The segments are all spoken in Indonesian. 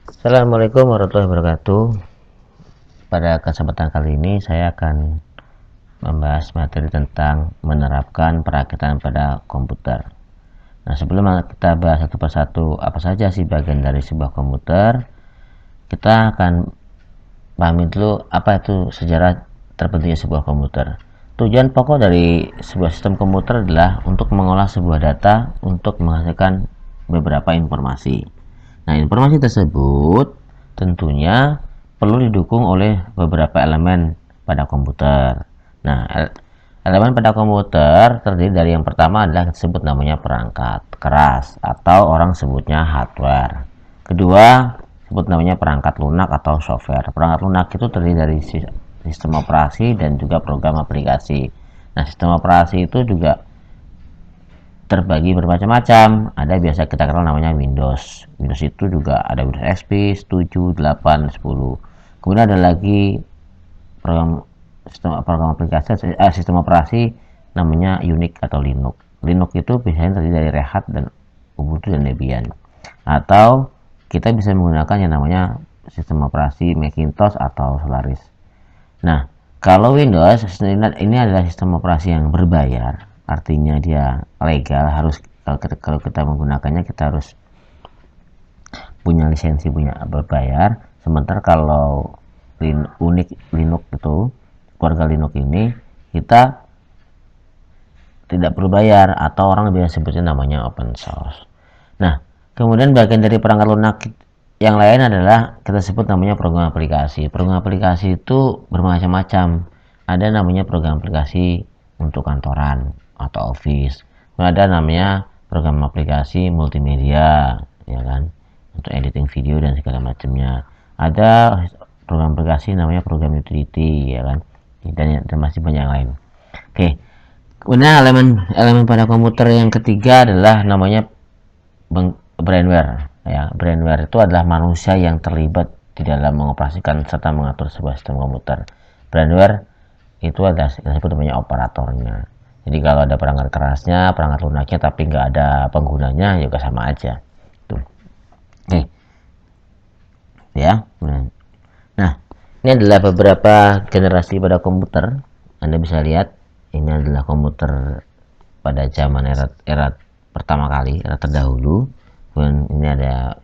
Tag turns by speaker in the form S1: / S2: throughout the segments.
S1: Assalamualaikum warahmatullahi wabarakatuh. Pada kesempatan kali ini saya akan membahas materi tentang menerapkan perakitan pada komputer. Nah, sebelum kita bahas satu persatu apa saja sih bagian dari sebuah komputer, kita akan pahami dulu apa itu sejarah terbentuknya sebuah komputer. Tujuan pokok dari sebuah sistem komputer adalah untuk mengolah sebuah data untuk menghasilkan beberapa informasi. Nah, informasi tersebut tentunya perlu didukung oleh beberapa elemen pada komputer. Nah, elemen pada komputer terdiri dari yang pertama adalah disebut namanya perangkat keras atau orang sebutnya hardware. Kedua, disebut namanya perangkat lunak atau software. Perangkat lunak itu terdiri dari sistem operasi dan juga program aplikasi. Nah, sistem operasi itu juga terbagi bermacam-macam. Ada biasa kita kenal namanya Windows. Windows itu juga ada Windows XP 7, 8, 10. Kemudian ada lagi program aplikasi sistem operasi namanya Unix atau Linux. Linux itu biasanya terdiri dari Red Hat dan Ubuntu dan Debian. Atau kita bisa menggunakan yang namanya sistem operasi Macintosh atau Solaris. Nah, kalau Windows ini adalah sistem operasi yang berbayar, artinya dia legal. Harus kalau kita menggunakannya kita harus punya lisensi, punya berbayar. Sementara kalau Linux itu, keluarga Linux ini kita tidak perlu bayar atau orang biasa sebutnya namanya open source. Nah, kemudian bagian dari perangkat lunak yang lain adalah kita sebut namanya program aplikasi. Program aplikasi itu bermacam-macam. Ada namanya program aplikasi untuk kantoran atau office. Ada namanya program aplikasi multimedia, ya kan, untuk editing video dan segala macamnya. Ada program aplikasi namanya program utility, ya kan, dan masih banyak yang lain. Oke. Kemudian elemen pada komputer yang ketiga adalah namanya brainware. Ya, brainware itu adalah manusia yang terlibat di dalam mengoperasikan serta mengatur sebuah sistem komputer. Brainware itu adalah disebut namanya operatornya. Jadi kalau ada perangkat kerasnya, perangkat lunaknya, tapi nggak ada penggunanya, juga sama aja. Tuh. Oke. Ya. Nah, ini adalah beberapa generasi pada komputer. Anda bisa lihat, ini adalah komputer pada zaman era pertama kali, era terdahulu. Dan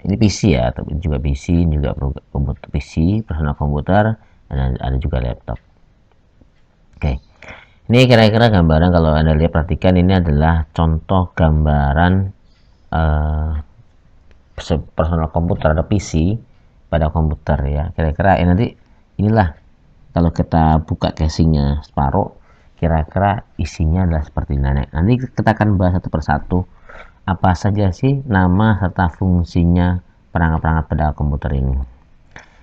S1: ini PC ya, tapi juga PC, juga komputer PC, personal komputer, dan ada juga laptop. Oke. Ini kira-kira gambaran, kalau Anda lihat, perhatikan, ini adalah contoh gambaran personal komputer atau PC pada komputer ya. Kira-kira nanti inilah kalau kita buka casingnya separuh, kira-kira isinya adalah seperti ini. Nanti kita akan bahas satu persatu apa saja sih nama serta fungsinya perangkat-perangkat pada komputer ini.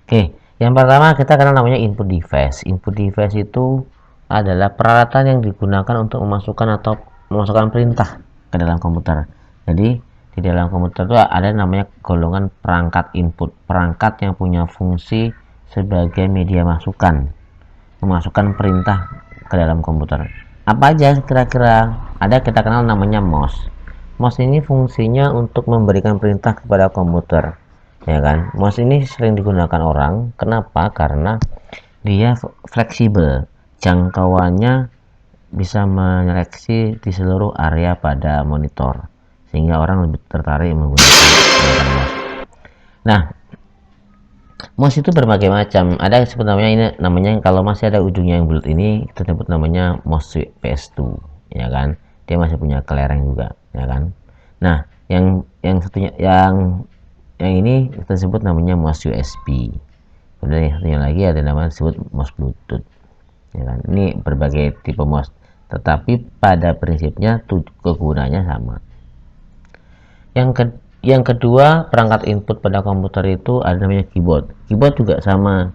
S1: Oke, yang pertama kita kenal namanya input device. Input device itu adalah peralatan yang digunakan untuk memasukkan perintah ke dalam komputer. Jadi di dalam komputer itu ada namanya golongan perangkat input, perangkat yang punya fungsi sebagai media memasukkan perintah ke dalam komputer. Apa aja kira-kira? Ada kita kenal namanya mouse. Mouse ini fungsinya untuk memberikan perintah kepada komputer, ya kan. Mouse ini sering digunakan orang. Kenapa? Karena dia fleksibel, jangkauannya bisa menyeleksi di seluruh area pada monitor, sehingga orang lebih tertarik menggunakan mouse. Nah, mouse itu berbagai macam. Ada yang sebut namanya, ini namanya kalau masih ada ujungnya yang bulat ini kita sebut namanya mouse PS2, ya kan. Dia masih punya kelereng juga, ya kan. Nah, yang satunya yang ini kita sebut namanya mouse USB. Kemudian yang satunya lagi ada namanya disebut mouse Bluetooth, ya kan. Ini berbagai tipe mouse, tetapi pada prinsipnya kegunaannya sama. Yang kedua, perangkat input pada komputer itu ada namanya keyboard. Keyboard juga sama,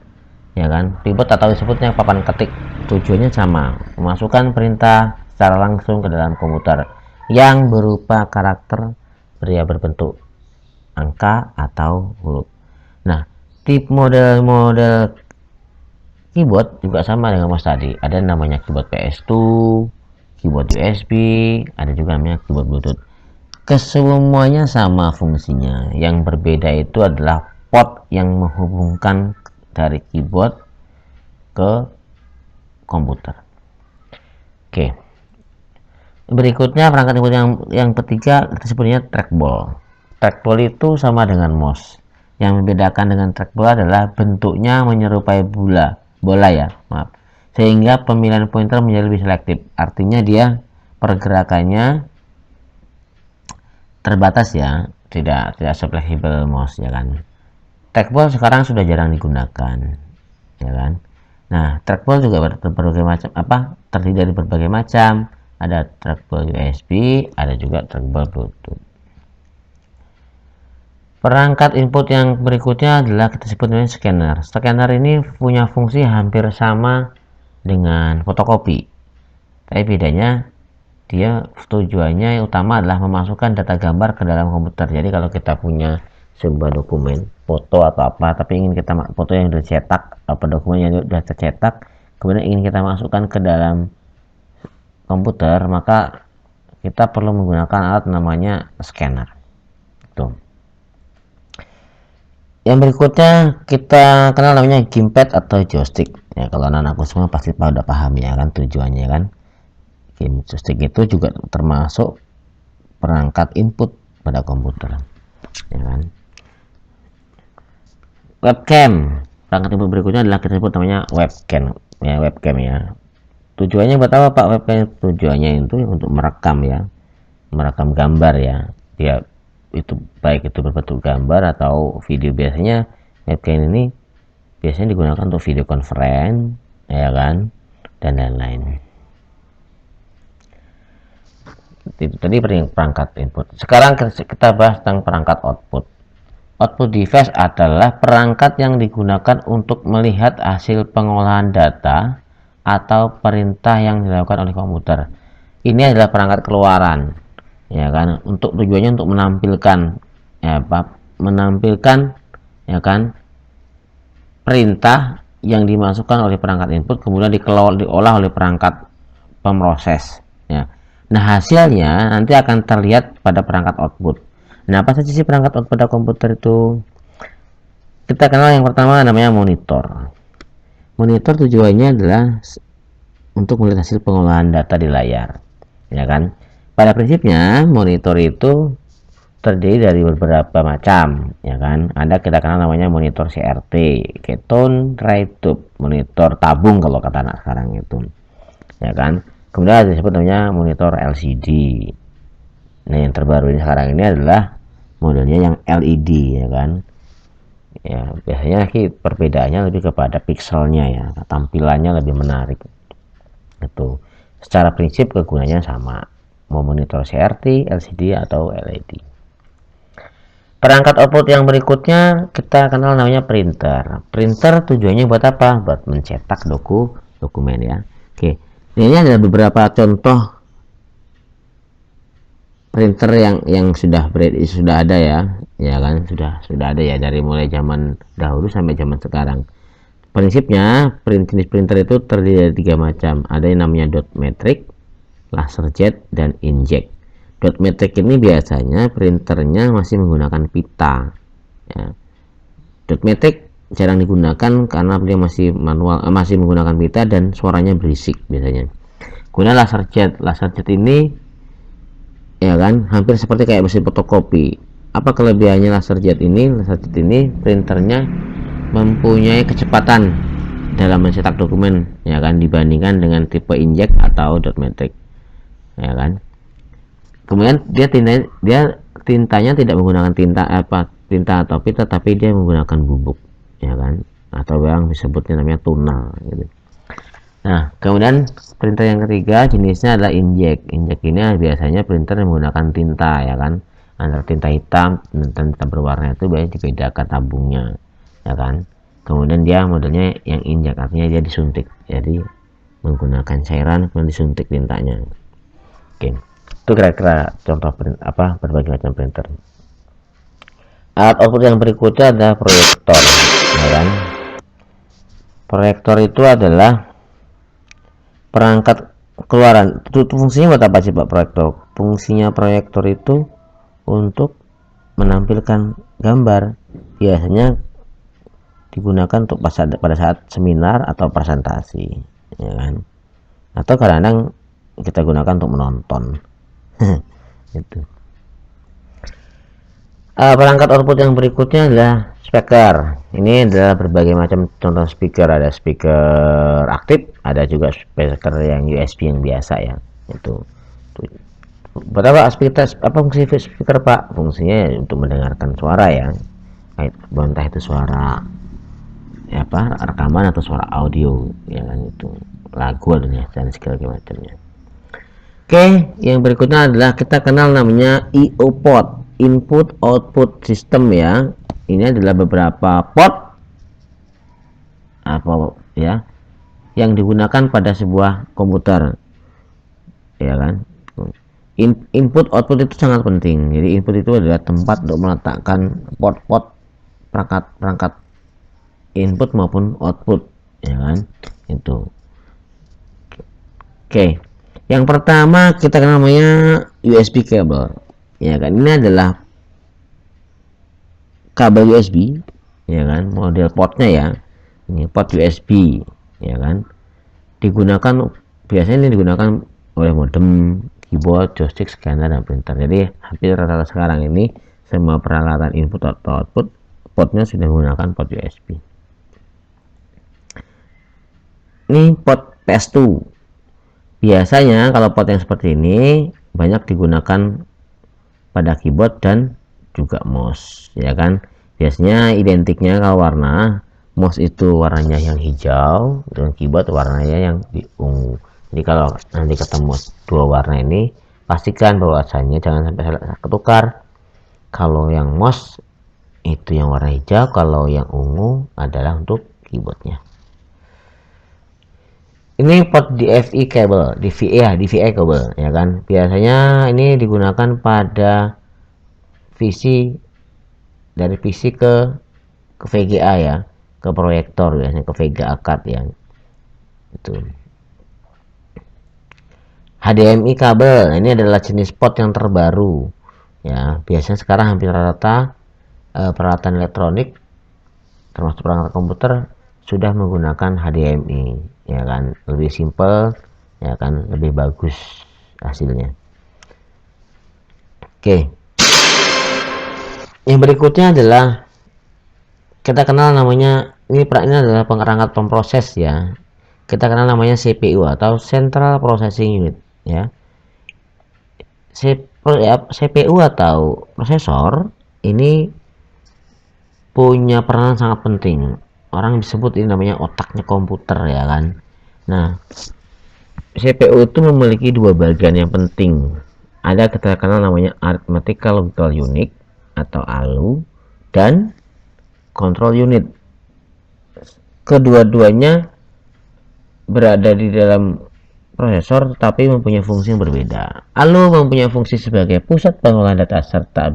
S1: ya kan. Keyboard atau disebutnya papan ketik, tujuannya sama, memasukkan perintah secara langsung ke dalam komputer yang berupa karakter berbentuk angka atau huruf. Nah, tip model keyboard juga sama dengan mouse tadi. Ada namanya keyboard PS2, keyboard USB, ada juga namanya keyboard Bluetooth. Kesemuanya sama fungsinya. Yang berbeda itu adalah port yang menghubungkan dari keyboard ke komputer. Oke. Berikutnya perangkat input yang ketiga kita sebutnya trackball. Trackball itu sama dengan mouse. Yang membedakan dengan trackball adalah bentuknya menyerupai bola ya, maaf. Sehingga pemilihan pointer menjadi lebih selektif. Artinya dia pergerakannya terbatas ya, tidak fleksibel mouse ya kan. Trackball sekarang sudah jarang digunakan ya kan. Nah, trackball juga berbagai macam terdiri dari berbagai macam. Ada trackball USB, ada juga trackball Bluetooth. Perangkat input yang berikutnya adalah kita sebut namanya scanner. Scanner ini punya fungsi hampir sama dengan fotokopi, tapi bedanya dia tujuannya utama adalah memasukkan data gambar ke dalam komputer. Jadi kalau kita punya sebuah dokumen foto atau apa, tapi ingin kita foto yang sudah cetak, dokumen yang sudah tercetak, kemudian ingin kita masukkan ke dalam komputer, maka kita perlu menggunakan alat namanya scanner. Tuh. Yang berikutnya kita kenal namanya gamepad atau joystick. Ya, kalau anak-anakku semua pasti udah paham ya kan tujuannya kan. Game joystick itu juga termasuk perangkat input pada komputer. Ya kan. Webcam. Perangkat input berikutnya adalah kita sebut namanya webcam. Ya, webcam ya. Tujuannya buat apa Pak webcam? Tujuannya itu untuk merekam ya. Merekam gambar ya. Dia itu baik itu berbentuk gambar atau video. Biasanya webcam ini biasanya digunakan untuk video conference ya kan, dan lain-lain. Itu tadi perangkat input. Sekarang kita bahas tentang perangkat output. Output device adalah perangkat yang digunakan untuk melihat hasil pengolahan data atau perintah yang dilakukan oleh komputer. Ini adalah perangkat keluaran ya kan, untuk tujuannya untuk menampilkan ya kan perintah yang dimasukkan oleh perangkat input kemudian diolah oleh perangkat pemroses ya. Nah, hasilnya nanti akan terlihat pada perangkat output. Nah, apa saja sih perangkat output pada komputer itu? Kita kenal yang pertama namanya monitor. Monitor tujuannya adalah untuk melihat hasil pengolahan data di layar ya kan. Pada prinsipnya monitor itu terdiri dari beberapa macam ya kan. Ada kita kenal namanya monitor CRT, keton ray tube, monitor tabung kalau kata anak sekarang itu ya kan. Kemudian ada disebut namanya monitor LCD. Nah, yang terbaru ini sekarang ini adalah modelnya yang LED ya kan. Ya, biasanya perbedaannya lebih kepada pixelnya ya, tampilannya lebih menarik. Itu secara prinsip kegunaannya sama, mau monitor CRT, LCD atau LED. Perangkat output yang berikutnya kita kenal namanya printer. Printer tujuannya buat apa? Buat mencetak dokumen ya. Oke, ini ada beberapa contoh printer yang sudah ada ya kan, sudah ada ya dari mulai zaman dahulu sampai zaman sekarang. Prinsipnya jenis printer itu terdiri dari 3 macam. Ada yang namanya dot matrix, laserjet, dan inkjet. Dot matrix ini biasanya printernya masih menggunakan pita ya. Dot matrix jarang digunakan karena dia masih manual, masih menggunakan pita dan suaranya berisik biasanya. Kemudian laserjet ini ya kan hampir seperti kayak mesin fotokopi. Apa kelebihannya laserjet ini? Laserjet ini printernya mempunyai kecepatan dalam mencetak dokumen ya kan dibandingkan dengan tipe inkjet atau dot matrix ya kan. Kemudian dia tintanya tidak menggunakan tinta atau pita, tapi dia menggunakan bubuk ya kan, atau yang disebutnya namanya tunnel gitu. Nah, kemudian printer yang ketiga jenisnya adalah inkjet. Inkjet ini biasanya printer yang menggunakan tinta ya kan, antara tinta hitam dan tinta berwarna itu biasanya dibedakan tabungnya ya kan. Kemudian dia modelnya yang inkjet, artinya dia disuntik, jadi menggunakan cairan kemudian disuntik tintanya. Oke, itu kira-kira contoh berbagai macam printer. Alat output yang berikutnya adalah proyektor ya kan. Proyektor itu adalah perangkat keluaran. Fungsinya buat apa sih Pak proyektor? Fungsinya proyektor itu untuk menampilkan gambar. Biasanya digunakan untuk pada saat seminar atau presentasi, ya kan, atau kadang-kadang kita gunakan untuk menonton. Itu. Perangkat output yang berikutnya adalah speaker. Ini adalah berbagai macam contoh speaker, ada speaker aktif, ada juga speaker yang USB yang biasa ya. Itu. Berapa speaker, apa fungsi speaker Pak? Fungsinya untuk mendengarkan suara ya. Entah itu suara ya apa, rekaman atau suara audio ya kan, itu lagu dan segala macamnya. Oke, yang berikutnya adalah kita kenal namanya I/O port, input output system ya. Ini adalah beberapa port apa ya yang digunakan pada sebuah komputer, ya kan. Input output itu sangat penting. Jadi input itu adalah tempat untuk meletakkan port-port perangkat input maupun output, ya kan. Itu. Oke. Yang pertama kita kenal namanya USB cable. Ya kan, ini adalah kabel USB, ya kan, model portnya ya. Ini port USB, ya kan. Biasanya ini digunakan oleh modem, keyboard, joystick, scanner, dan printer. Jadi hampir rata-rata sekarang ini semua peralatan input atau output portnya sudah menggunakan port USB. Ini port PS2. Biasanya kalau port yang seperti ini banyak digunakan pada keyboard dan juga mouse, ya kan. Biasanya identiknya kalau warna, mouse itu warnanya yang hijau dan keyboard warnanya yang ungu. Jadi kalau nanti ketemu dua warna ini, pastikan bahwasanya jangan sampai salah ketukar. Kalau yang mouse itu yang warna hijau, kalau yang ungu adalah untuk keyboardnya. Ini port DVI cable, DVI cable, ya kan. Biasanya ini digunakan pada dari PC ke VGA ya, ke proyektor, biasanya ke VGA card ya. Itu. HDMI kabel, ini adalah jenis port yang terbaru. Ya, biasanya sekarang hampir rata peralatan elektronik termasuk perangkat komputer sudah menggunakan HDMI, ya kan, lebih simple, ya kan, lebih bagus hasilnya. Oke, yang berikutnya adalah kita kenal namanya ini adalah perangkat pemproses ya. Kita kenal namanya CPU atau Central Processing Unit ya. CPU atau prosesor ini punya peranan sangat penting. Orang disebut ini namanya otaknya komputer, ya kan. Nah, CPU itu memiliki dua bagian yang penting. Ada kita kenal namanya Arithmetical Logical Unit atau ALU dan Control Unit. Kedua-duanya berada di dalam prosesor tetapi mempunyai fungsi yang berbeda. ALU mempunyai fungsi sebagai pusat pengolahan data serta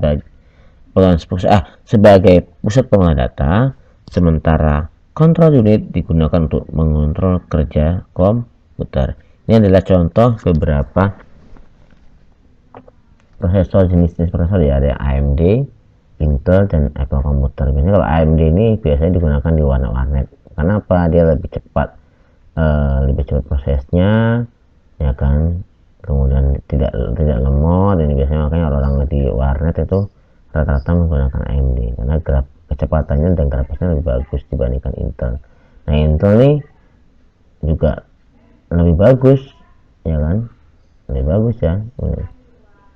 S1: sebagai pusat pengolahan data, sementara control unit digunakan untuk mengontrol kerja komputer. Ini adalah contoh beberapa prosesor, jenis-jenis prosesor ya, ada AMD, Intel, dan Apple Computer. Biasanya kalau AMD ini biasanya digunakan di warnet. Kenapa? Dia lebih cepat prosesnya, ya kan. Kemudian tidak lemot. Ini biasanya makanya orang-orang di warnet itu rata-rata menggunakan AMD karena kecepatannya dan grafisnya lebih bagus dibandingkan Intel. Nah, Intel nih juga lebih bagus, ya kan, lebih bagus ya.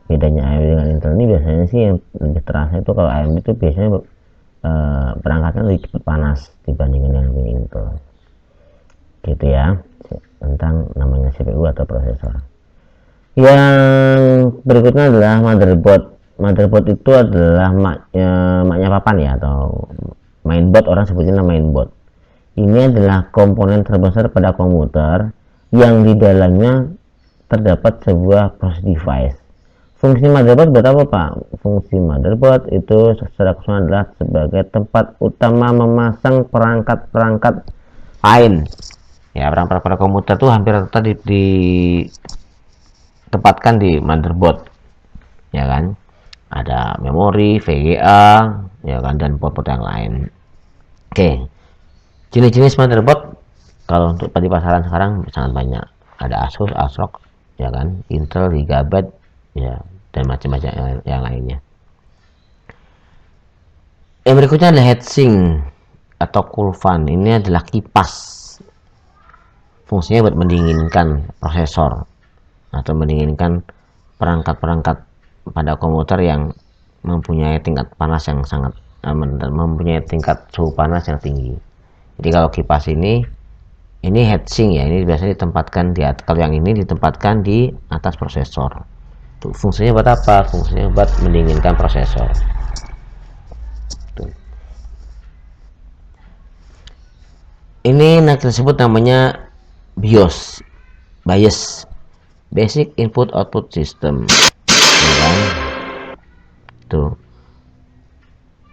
S1: Bedanya AMD dengan Intel ini biasanya sih yang lebih terasa itu kalau AMD itu biasanya perangkatnya lebih cepat panas dibandingkan dengan Intel, gitu ya, tentang namanya CPU atau prosesor. Yang berikutnya adalah motherboard. Motherboard itu adalah maknya papan ya, atau mainboard, orang sebutnya mainboard. Ini adalah komponen terbesar pada komputer yang di dalamnya terdapat sebuah process device. Fungsi motherboard berapa Pak? Fungsi motherboard itu secara keseluruhan adalah sebagai tempat utama memasang perangkat-perangkat lain. Ya, perangkat pada komputer itu hampir rata ditempatkan di motherboard, ya kan. Ada memori, VGA, ya kan, dan port-port yang lain. Oke, Jenis-jenis motherboard kalau untuk di pasaran sekarang sangat banyak. Ada Asus, ASRock, ya kan, Intel, Gigabyte, ya, dan macam-macam yang lainnya. Yang berikutnya adalah heatsink atau cool fan. Ini adalah kipas. Fungsinya buat mendinginkan prosesor atau mendinginkan perangkat-perangkat pada komputer yang mempunyai tingkat panas yang sangat mempunyai tingkat suhu panas yang tinggi. Jadi kalau kipas ini heatsink ya, ini biasanya ditempatkan di atas. Kalau yang ini ditempatkan di atas prosesor. Tuh, fungsinya buat apa? Fungsinya buat mendinginkan prosesor. Tuh. Ini tersebut namanya BIOS, Basic Input Output System, ya kan? Tuh.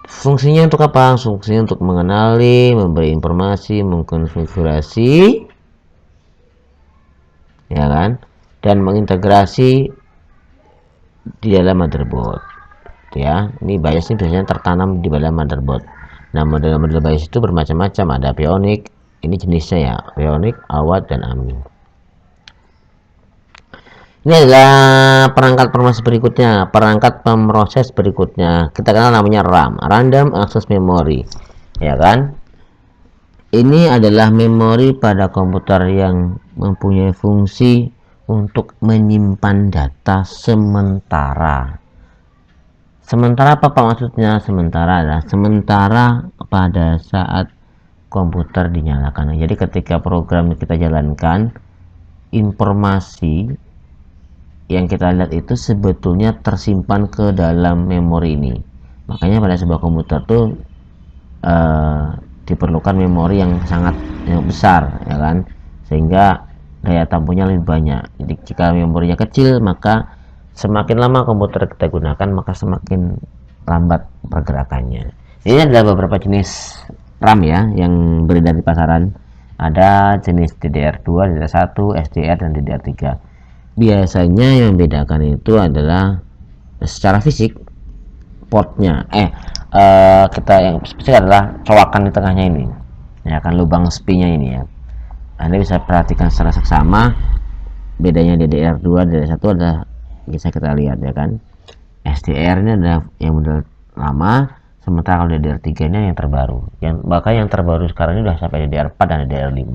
S1: Fungsinya untuk apa? Fungsinya untuk mengenali, memberi informasi, mengkonfigurasi, ya kan? Dan mengintegrasi di dalam motherboard. Ya, ini BIOS ini biasanya tertanam di dalam motherboard. Nah, model BIOS itu bermacam-macam. Ada Bionic, ini jenisnya ya, Bionic, Awad, dan AMI. Ini adalah perangkat pemroses berikutnya. Kita kenal namanya RAM, Random Access Memory, ya kan? Ini adalah memori pada komputer yang mempunyai fungsi untuk menyimpan data sementara. Sementara apa Pak maksudnya? Sementara pada saat komputer dinyalakan. Jadi ketika program kita jalankan, informasi yang kita lihat itu sebetulnya tersimpan ke dalam memori ini. Makanya pada sebuah komputer tuh diperlukan memori yang sangat besar, ya kan, sehingga daya tampungnya lebih banyak. Jadi jika memorinya kecil, maka semakin lama komputer kita gunakan, maka semakin lambat pergerakannya. Ini adalah beberapa jenis RAM ya yang beredar di pasaran. Ada jenis DDR2, DDR1, SDR, dan DDR3. Biasanya yang membedakan itu adalah secara fisik portnya. Kita yang spesifik adalah colokan di tengahnya ini, ya kan, lubang SPI-nya ini ya. Anda bisa perhatikan secara seksama bedanya DDR2 DDR1 adalah bisa kita lihat, ya kan. SDR ini adalah yang model lama, sementara kalau DDR3 nya yang terbaru. Bahkan yang terbaru sekarang ini sudah sampai DDR4 dan DDR5.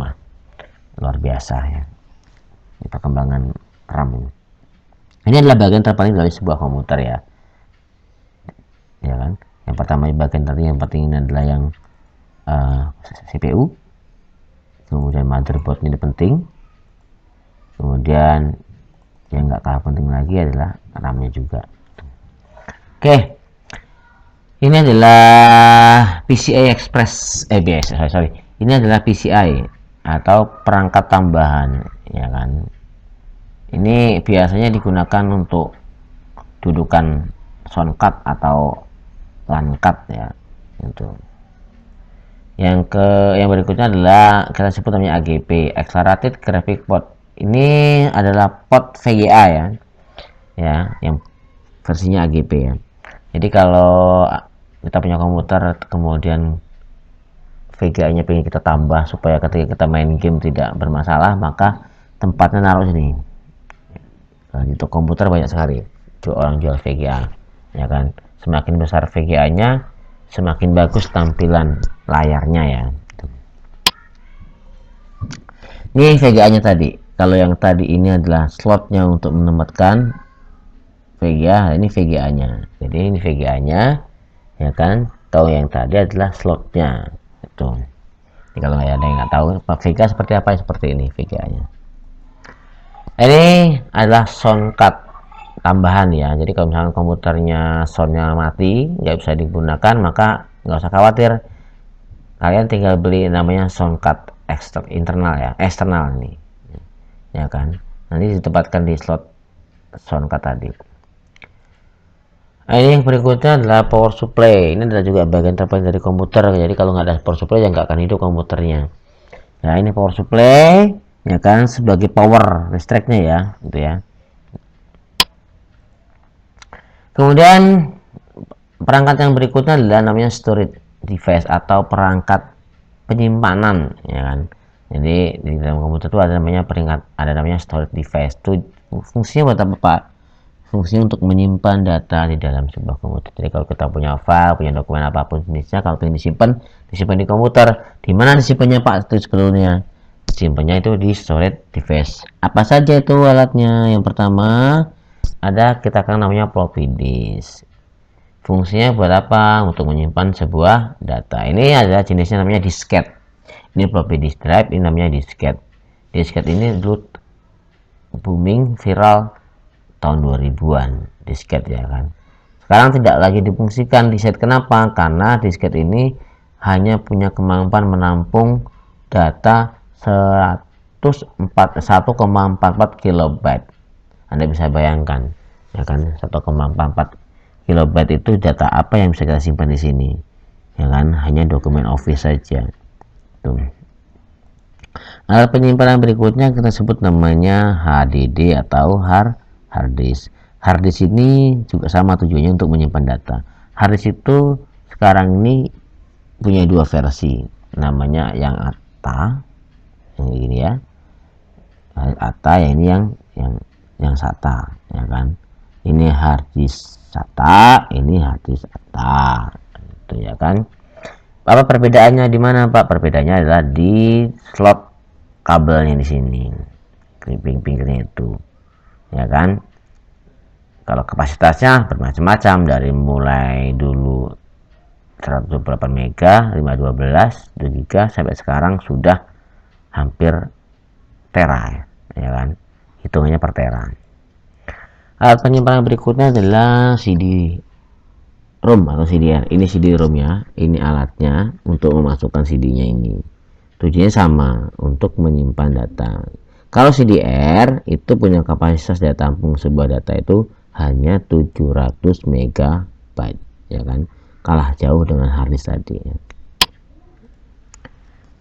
S1: Luar biasa ya, ini perkembangan RAM ini. Ini adalah bagian terpaling dari sebuah komputer ya, ya kan. Yang pertama bagian tadi yang penting adalah yang CPU, kemudian motherboard ini penting, kemudian yang nggak kalah penting lagi adalah RAM-nya juga. Oke, ini adalah PCI Express, ini adalah PCI atau perangkat tambahan, ya kan. Ini biasanya digunakan untuk dudukan soundcard atau LAN card ya. Itu. Yang berikutnya adalah kita sebut namanya AGP, Accelerated Graphic Port. Ini adalah port VGA ya. Ya, yang versinya AGP ya. Jadi kalau kita punya komputer kemudian VGA-nya pengen kita tambah supaya ketika kita main game tidak bermasalah, maka tempatnya naruh sini. Nah, di komputer banyak sekali orang jual VGA, ya kan. Semakin besar VGA-nya, semakin bagus tampilan layarnya ya. Ini VGA-nya tadi. Kalau yang tadi ini adalah slotnya untuk menempatkan VGA, ini VGA-nya. Jadi ini VGA-nya, ya kan. Kalau yang tadi adalah slotnya. Itu. Jadi kalau ada yang nggak tahu VGA seperti apa, seperti ini VGA-nya. Ini adalah sound card tambahan ya. Jadi kalau misalnya komputernya soundnya mati, nggak bisa digunakan, maka nggak usah khawatir. Kalian tinggal beli namanya sound card internal ya, eksternal ini, ya kan. Nanti ditempatkan di slot sound card tadi. Nah, ini yang berikutnya adalah power supply. Ini adalah juga bagian terpenting dari komputer. Jadi kalau nggak ada power supply, ya nggak akan hidup komputernya. Nah, ini power supply, ya kan, sebagai power listriknya ya, gitu ya. Kemudian perangkat yang berikutnya adalah namanya storage device atau perangkat penyimpanan, ya kan. Jadi di dalam komputer itu ada namanya storage device. Itu fungsinya buat apa, Pak? Fungsinya untuk menyimpan data di dalam sebuah komputer. Jadi kalau kita punya file, punya dokumen apapun jenisnya, kalau ingin disimpan di komputer. Di mana disimpannya, Pak? Itu sebetulnya disimpannya itu di storage device. Apa saja itu alatnya? Yang pertama ada kita kan namanya floppy disk. Fungsinya buat apa? Untuk menyimpan sebuah data. Ini ada jenisnya namanya disket. Ini floppy disk drive, ini namanya disket. Disket ini dulu booming viral tahun 2000-an, disket ya kan. Sekarang tidak lagi difungsikan disket. Kenapa? Karena disket ini hanya punya kemampuan menampung data 1,44 kilobyte. Anda bisa bayangkan, ya kan, 1,44 kilobyte itu data apa yang bisa kita simpan di sini, ya kan, hanya dokumen Office saja. Tuh. Alat penyimpanan berikutnya kita sebut namanya HDD atau hard disk. Hard disk ini juga sama tujuannya untuk menyimpan data. Hard disk itu sekarang ini punya dua versi, namanya yang ATA, yang ini ya, ATA, yang ini yang SATA, ya kan. Ini hard disk SATA, ini hard disk ATA, itu ya kan. Apa perbedaannya di mana, Pak? Perbedaannya adalah di slot kabelnya di sini, pinggirnya itu, ya kan. Kalau kapasitasnya bermacam-macam, dari mulai dulu 128 mega, 512, 2 giga, sampai sekarang sudah hampir tera, ya kan. Hitungannya per tera. Alat penyimpanan berikutnya adalah CD-ROM atau CDR. Ini CD-ROM ya, ini alatnya untuk memasukkan CD-nya ini. Tujuannya sama, untuk menyimpan data. Kalau CDR itu punya kapasitas daya tampung sebuah data itu hanya 700 megabyte, ya kan. Kalah jauh dengan hard disk tadi ya.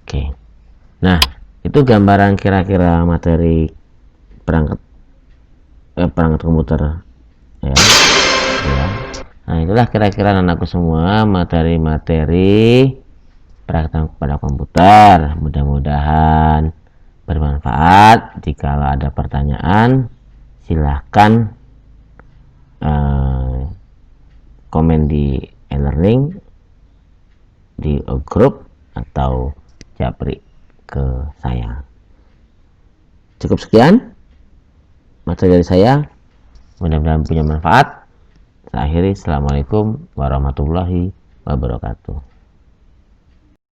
S1: Oke. Nah, itu gambaran kira-kira materi perangkat komputer ya. Nah, itulah kira-kira anakku semua materi-materi perangkat pada komputer. Mudah-mudahan bermanfaat. Jika ada pertanyaan, silahkan komen di e-learning, di grup, atau japri ke saya. Cukup sekian materi dari saya, mudah-mudahan punya manfaat. Saya akhiri, assalamualaikum warahmatullahi wabarakatuh.